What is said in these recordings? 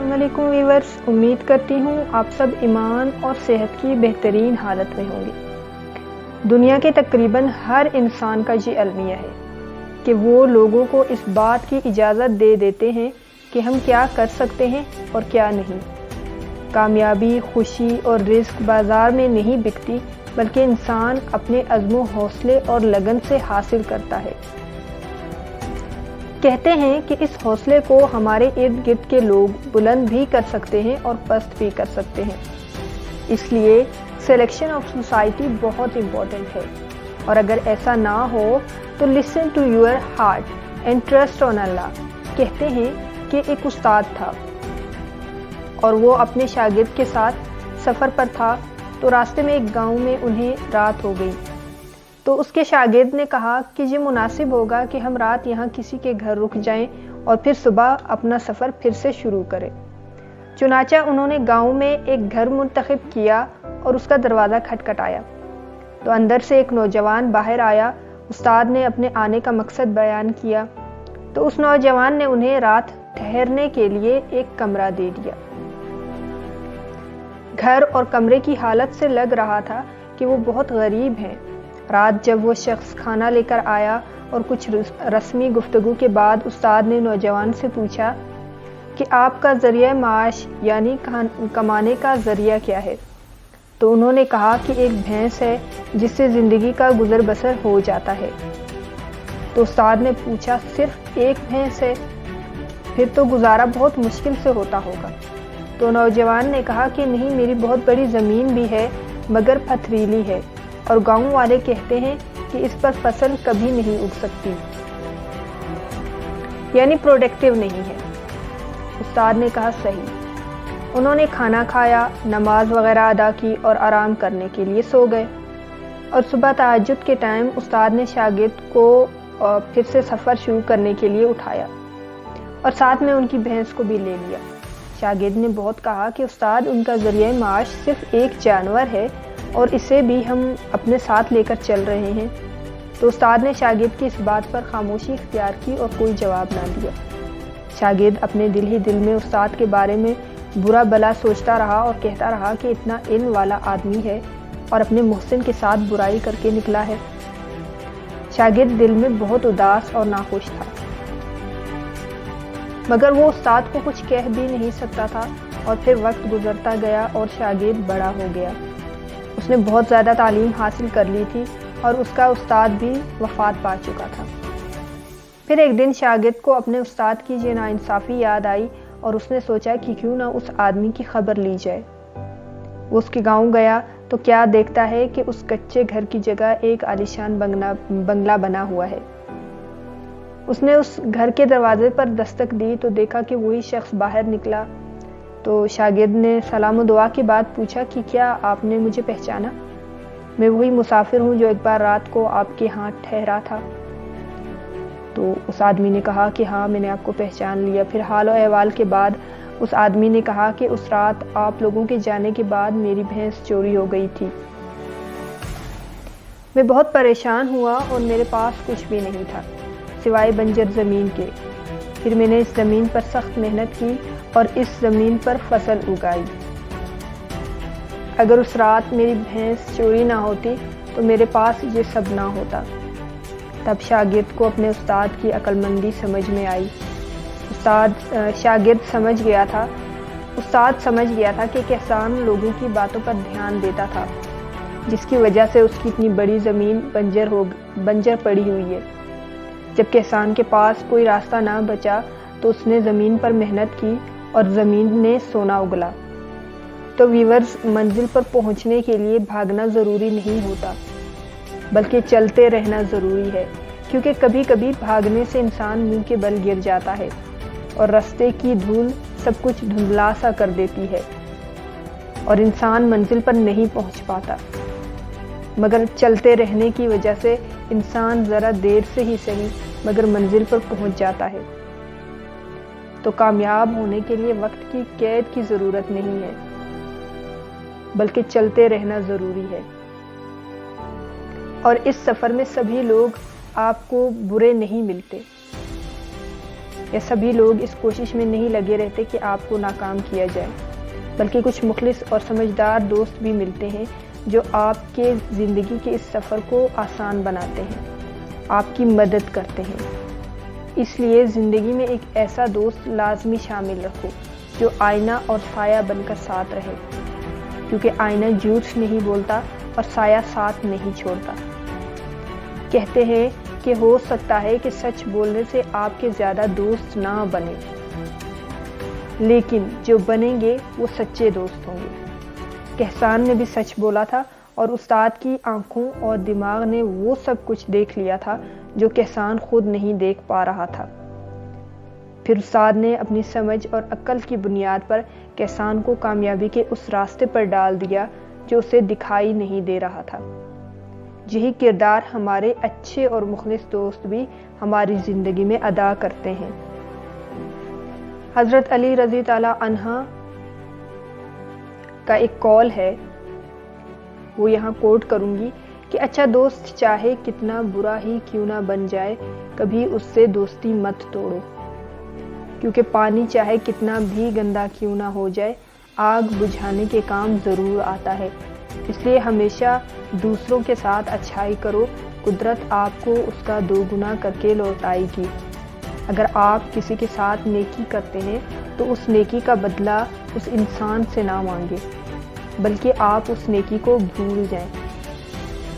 السلام علیکم ویورز، امید کرتی ہوں آپ سب ایمان اور صحت کی بہترین حالت میں ہوں گے۔ دنیا کے تقریباً ہر انسان کا یہ المیہ ہے کہ وہ لوگوں کو اس بات کی اجازت دے دیتے ہیں کہ ہم کیا کر سکتے ہیں اور کیا نہیں۔ کامیابی، خوشی اور رزق بازار میں نہیں بکتی، بلکہ انسان اپنے عزم و حوصلے اور لگن سے حاصل کرتا ہے۔ کہتے ہیں کہ اس حوصلے کو ہمارے ارد گرد کے لوگ بلند بھی کر سکتے ہیں اور پست بھی کر سکتے ہیں۔ اس لیے سلیکشن آف سوسائٹی بہت امپورٹنٹ ہے، اور اگر ایسا نہ ہو تو listen to your heart and trust on اللہ۔ کہتے ہیں کہ ایک استاد تھا اور وہ اپنے شاگرد کے ساتھ سفر پر تھا، تو راستے میں ایک گاؤں میں انہیں رات ہو گئی۔ تو اس کے شاگرد نے کہا کہ یہ مناسب ہوگا کہ ہم رات یہاں کسی کے گھر رک جائیں اور پھر صبح اپنا سفر پھر سے شروع کریں۔ چنانچہ انہوں نے گاؤں میں ایک گھر منتخب کیا اور اس کا دروازہ کھٹکھٹایا، تو اندر سے ایک نوجوان باہر آیا۔ استاد نے اپنے آنے کا مقصد بیان کیا، تو اس نوجوان نے انہیں رات ٹھہرنے کے لیے ایک کمرہ دے دیا۔ گھر اور کمرے کی حالت سے لگ رہا تھا کہ وہ بہت غریب ہیں۔ رات جب وہ شخص کھانا لے کر آیا اور کچھ رسمی گفتگو کے بعد استاد نے نوجوان سے پوچھا کہ آپ کا ذریعہ معاش یعنی کمانے کا ذریعہ کیا ہے؟ تو انہوں نے کہا کہ ایک بھینس ہے جس سے زندگی کا گزر بسر ہو جاتا ہے۔ تو استاد نے پوچھا، صرف ایک بھینس ہے؟ پھر تو گزارا بہت مشکل سے ہوتا ہوگا۔ تو نوجوان نے کہا کہ نہیں، میری بہت بڑی زمین بھی ہے مگر پتھریلی ہے، اور گاؤں والے کہتے ہیں کہ اس پر فصل کبھی نہیں اگ سکتی، یعنی پروڈکٹیو نہیں ہے۔ استاد نے کہا صحیح۔ انہوں نے کھانا کھایا، نماز وغیرہ ادا کی اور آرام کرنے کے لیے سو گئے، اور صبح تہجد کے ٹائم استاد نے شاگرد کو پھر سے سفر شروع کرنے کے لیے اٹھایا اور ساتھ میں ان کی بھینس کو بھی لے لیا۔ شاگرد نے بہت کہا کہ استاد، ان کا ذریعہ معاش صرف ایک جانور ہے اور اسے بھی ہم اپنے ساتھ لے کر چل رہے ہیں۔ تو استاد نے شاگرد کی اس بات پر خاموشی اختیار کی اور کوئی جواب نہ دیا۔ شاگرد اپنے دل ہی دل میں استاد کے بارے میں برا بلا سوچتا رہا اور کہتا رہا کہ اتنا علم والا آدمی ہے اور اپنے محسن کے ساتھ برائی کر کے نکلا ہے۔ شاگرد دل میں بہت اداس اور ناخوش تھا، مگر وہ استاد کو کچھ کہہ بھی نہیں سکتا تھا۔ اور پھر وقت گزرتا گیا اور شاگرد بڑا ہو گیا۔ اس نے بہت زیادہ تعلیم حاصل کر لی تھی اور اس کا استاد بھی وفات پا چکا تھا۔ پھر ایک دن شاگرد کو اپنے استاد کی یہ ناانصافی یاد آئی اور اس نے سوچا کہ کیوں نہ اس آدمی کی خبر لی جائے۔ وہ اس کے گاؤں گیا تو کیا دیکھتا ہے کہ اس کچے گھر کی جگہ ایک عالیشان بنگلہ بنا ہوا ہے۔ اس نے اس گھر کے دروازے پر دستک دی تو دیکھا کہ وہی شخص باہر نکلا۔ تو شاگرد نے سلام و دعا کے بعد پوچھا کہ کیا آپ نے مجھے پہچانا؟ میں وہی مسافر ہوں جو ایک بار رات کو آپ کے ہاں ٹھہرا تھا۔ تو اس آدمی نے کہا کہ ہاں، میں نے آپ کو پہچان لیا۔ پھر حال و احوال کے بعد اس آدمی نے کہا کہ اس رات آپ لوگوں کے جانے کے بعد میری بھینس چوری ہو گئی تھی۔ میں بہت پریشان ہوا اور میرے پاس کچھ بھی نہیں تھا سوائے بنجر زمین کے۔ پھر میں نے اس زمین پر سخت محنت کی اور اس زمین پر فصل اگائی۔ اگر اس رات میری بھینس چوری نہ ہوتی تو میرے پاس یہ سب نہ ہوتا۔ تب شاگرد کو اپنے استاد کی عقل مندی سمجھ میں آئی۔ شاگرد سمجھ گیا تھا کہ کسان لوگوں کی باتوں پر دھیان دیتا تھا، جس کی وجہ سے اس کی اتنی بڑی زمین بنجر پڑی ہوئی ہے۔ جب کسان کے پاس کوئی راستہ نہ بچا تو اس نے زمین پر محنت کی اور زمین نے سونا اگلا۔ تو ویورز، منزل پر پہنچنے کے لیے بھاگنا ضروری نہیں ہوتا، بلکہ چلتے رہنا ضروری ہے، کیونکہ کبھی کبھی بھاگنے سے انسان منہ کے بل گر جاتا ہے اور راستے کی دھول سب کچھ دھندلا سا کر دیتی ہے اور انسان منزل پر نہیں پہنچ پاتا۔ مگر چلتے رہنے کی وجہ سے انسان ذرا دیر سے ہی صحیح مگر منزل پر پہنچ جاتا ہے۔ تو کامیاب ہونے کے لیے وقت کی قید کی ضرورت نہیں ہے، بلکہ چلتے رہنا ضروری ہے۔ اور اس سفر میں سبھی لوگ آپ کو برے نہیں ملتے، یا سبھی لوگ اس کوشش میں نہیں لگے رہتے کہ آپ کو ناکام کیا جائے، بلکہ کچھ مخلص اور سمجھدار دوست بھی ملتے ہیں جو آپ کے زندگی کے اس سفر کو آسان بناتے ہیں، آپ کی مدد کرتے ہیں۔ اس لیے زندگی میں ایک ایسا دوست لازمی شامل رکھو جو آئینہ اور سایہ بن کر ساتھ رہے، کیونکہ آئینہ جھوٹ نہیں بولتا اور سایہ ساتھ نہیں چھوڑتا۔ کہتے ہیں کہ ہو سکتا ہے کہ سچ بولنے سے آپ کے زیادہ دوست نہ بنے، لیکن جو بنیں گے وہ سچے دوست ہوں گے۔ کہسان نے بھی سچ بولا تھا اور استاد کی آنکھوں اور دماغ نے وہ سب کچھ دیکھ لیا تھا جو کہسان خود نہیں دیکھ پا رہا تھا۔ پھر استاد نے اپنی سمجھ اور عقل کی بنیاد پر کہسان کو کامیابی کے اس راستے پر ڈال دیا جو اسے دکھائی نہیں دے رہا تھا۔ یہی کردار ہمارے اچھے اور مخلص دوست بھی ہماری زندگی میں ادا کرتے ہیں۔ حضرت علی رضی اللہ عنہ کا ایک قول ہے، وہ یہاں کوٹ کروں گی کہ اچھا دوست چاہے کتنا برا ہی کیوں نہ بن جائے، کبھی اس سے دوستی مت توڑو، کیونکہ پانی چاہے کتنا بھی گندا کیوں نہ ہو جائے، آگ بجھانے کے کام ضرور آتا ہے۔ اس لیے ہمیشہ دوسروں کے ساتھ اچھائی کرو، قدرت آپ کو اس کا دوگنا کر کے لوٹائے گی۔ اگر آپ کسی کے ساتھ نیکی کرتے ہیں تو اس نیکی کا بدلہ اس انسان سے نہ مانگے، بلکہ آپ اس نیکی کو بھول جائیں۔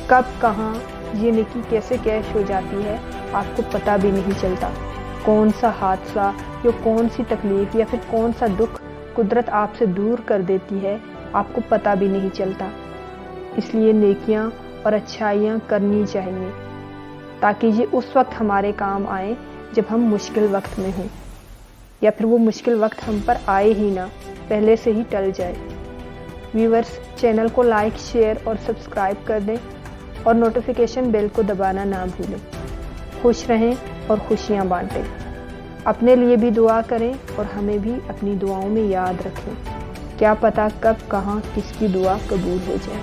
کب کہاں یہ نیکی کیسے کیش ہو جاتی ہے آپ کو پتہ بھی نہیں چلتا۔ کون سا حادثہ یا کون سی تکلیف یا پھر کون سا دکھ قدرت آپ سے دور کر دیتی ہے آپ کو پتہ بھی نہیں چلتا۔ اس لیے نیکیاں اور اچھائیاں کرنی چاہیے تاکہ یہ اس وقت ہمارے کام آئیں جب ہم مشکل وقت میں ہوں، یا پھر وہ مشکل وقت ہم پر آئے ہی نہ، پہلے سے ہی ٹل جائے۔ ویورز، چینل کو لائک، شیئر اور سبسکرائب کر دیں اور نوٹیفیکیشن بیل کو دبانا نہ بھولیں۔ خوش رہیں اور خوشیاں بانٹیں۔ اپنے لیے بھی دعا کریں اور ہمیں بھی اپنی دعاؤں میں یاد رکھیں۔ کیا پتہ کب کہاں کس کی دعا قبول ہو جائے۔